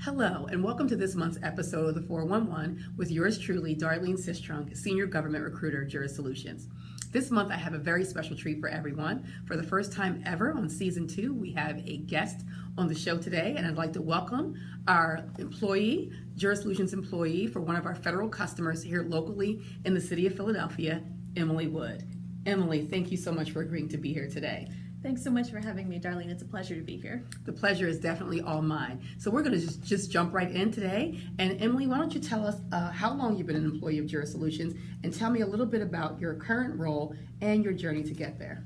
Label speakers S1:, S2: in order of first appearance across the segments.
S1: Hello, and welcome to this month's episode of the 411 with yours truly, Darlene Sistrunk, Senior Government Recruiter, Juris Solutions. This month, I have a very special treat for everyone. For the first time ever on Season 2, we have a guest on the show today, and I'd like to welcome our employee, Juris Solutions employee for one of our federal customers here locally in the city of Philadelphia, Emily Wood. Emily, thank you so much for agreeing to be here today.
S2: Thanks so much for having me, Darlene. It's a pleasure to be here.
S1: The pleasure is definitely all mine. So we're going to just jump right in today. And Emily, why don't you tell us how long you've been an employee of Juris Solutions, and tell me a little bit about your current role and your journey to get there.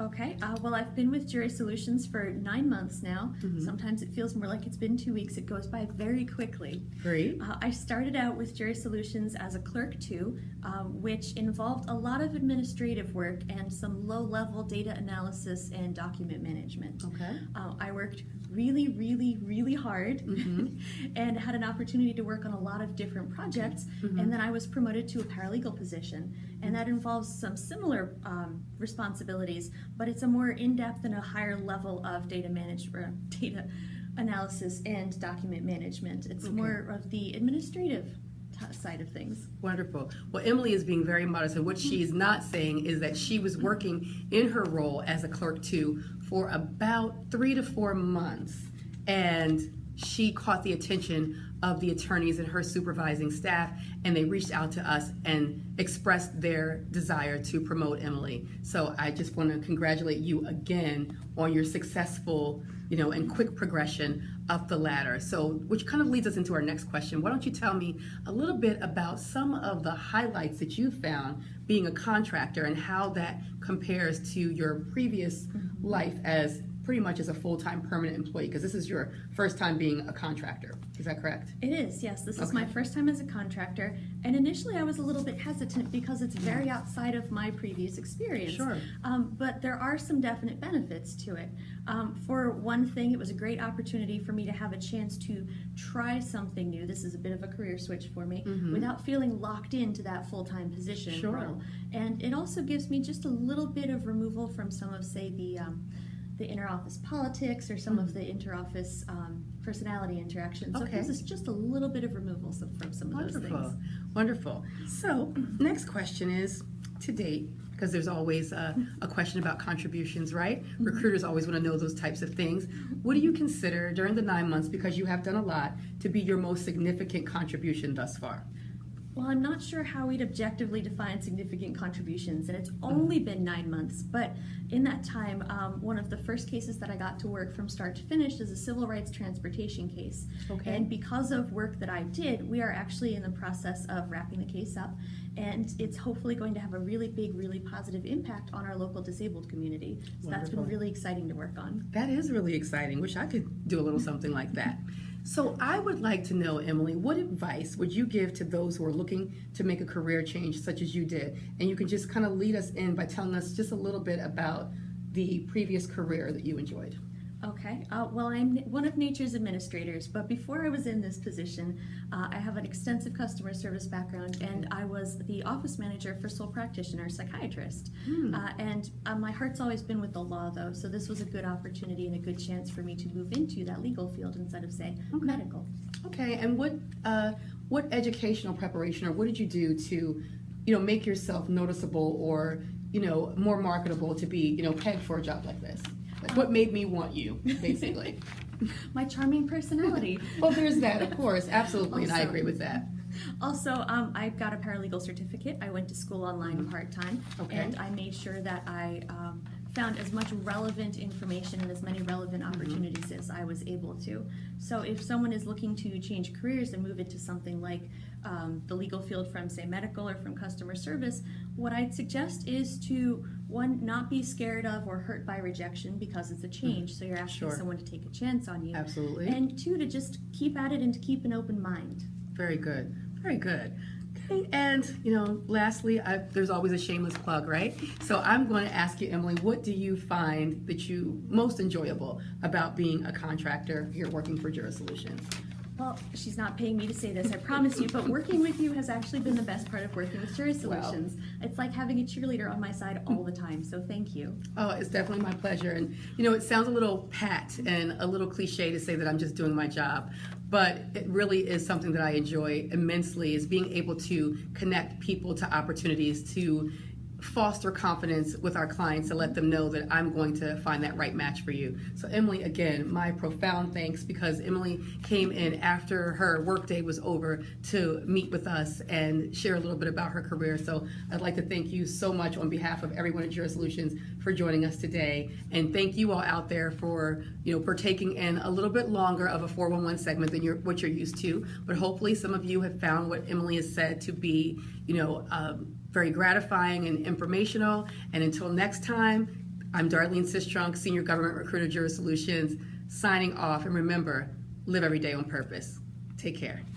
S2: Okay, well, I've been with Juris Solutions for 9 months now. Sometimes it feels more like it's been 2 weeks. It goes by very quickly.
S1: Great.
S2: I started out with Juris Solutions as a clerk too, which involved a lot of administrative work and some low-level data analysis and document management.
S1: Okay.
S2: I worked really hard and had an opportunity to work on a lot of different projects, and then I was promoted to a paralegal position, and that involves some similar responsibilities, but it's a more in-depth and a higher level of data analysis and document management. It's more of the administrative side of things.
S1: Wonderful. Well, Emily is being very modest, and what she's not saying is that she was working in her role as a clerk too for about 3 to 4 months, and she caught the attention of the attorneys and her supervising staff, and they reached out to us and expressed their desire to promote Emily. So I just want to congratulate you again on your successful, and quick progression up the ladder. So, which kind of leads us into our next question. Why don't you tell me a little bit about some of the highlights that you found being a contractor and how that compares to your previous life as pretty much as a full-time permanent employee, because this is your first time being a contractor. Is that correct?
S2: It is, yes. This is my first time as a contractor, and initially I was a little bit hesitant because it's very outside of my previous experience.
S1: Sure.
S2: But there are some definite benefits to it. For one thing, it was a great opportunity for me to have a chance to try something new. This is a bit of a career switch for me, without feeling locked into that full-time position role. And it also gives me just a little bit of removal from some of, say, the inter-office politics or some of the inter-office personality interactions. So it gives us just a little bit of removal from some of those things.
S1: Wonderful. So next question is, to date, because there's always a question about contributions, right? Recruiters always want to know those types of things. What do you consider during the 9 months, because you have done a lot, to be your most significant contribution thus far?
S2: Well, I'm not sure how we'd objectively define significant contributions, and it's only been 9 months, but in that time, one of the first cases that I got to work from start to finish is a civil rights transportation case.
S1: Okay.
S2: And because of work that I did, we are actually in the process of wrapping the case up, and it's hopefully going to have a really big, really positive impact on our local disabled community. So that's been really exciting to work on.
S1: That is really exciting. Wish I could do a little something like that. So I would like to know, Emily, what advice would you give to those who are looking to make a career change such as you did? And you can just kind of lead us in by telling us just a little bit about the previous career that you enjoyed.
S2: Okay, well, I'm one of nature's administrators, but before I was in this position, I have an extensive customer service background, and I was the office manager for sole practitioner psychiatrist. And my heart's always been with the law, though, so this was a good opportunity and a good chance for me to move into that legal field instead of, say, medical. Okay,
S1: and what educational preparation, or what did you do to, make yourself noticeable or, more marketable to be, pegged for a job like this? Like, what made me want you, basically?
S2: My charming personality.
S1: Well, there's that, of course, absolutely, and I agree with that.
S2: Also, I got a paralegal certificate. I went to school online part-time, and I made sure that I found as much relevant information and as many relevant opportunities as I was able to. So if someone is looking to change careers and move into something like the legal field from, say, medical or from customer service, what I'd suggest is to, one, not be scared of or hurt by rejection because it's a change, so you're asking someone to take a chance on you.
S1: Absolutely.
S2: And two, to just keep at it and to keep an open mind.
S1: Very good. Very good. Okay, and, lastly, there's always a shameless plug, right? So I'm going to ask you, Emily, what do you find that you most enjoyable about being a contractor here working for Juris Solutions?
S2: Well, she's not paying me to say this, I promise you, but working with you has actually been the best part of working with Jury Solutions. It's like having a cheerleader on my side all the time, so thank you.
S1: Oh, it's definitely my pleasure. And it sounds a little pat and a little cliche to say that I'm just doing my job, but it really is something that I enjoy immensely, is being able to connect people to opportunities, to foster confidence with our clients, to let them know that I'm going to find that right match for you. So Emily, again, my profound thanks, because Emily came in after her workday was over to meet with us and share a little bit about her career. So I'd like to thank you so much on behalf of everyone at Jury Solutions for joining us today. And thank you all out there for, partaking in a little bit longer of a 411 segment than what you're used to. But hopefully some of you have found what Emily has said to be, very gratifying and informational. And until next time, I'm Darlene Sistrunk, Senior Government Recruiter, Jury Solutions, signing off. And remember, live every day on purpose. Take care.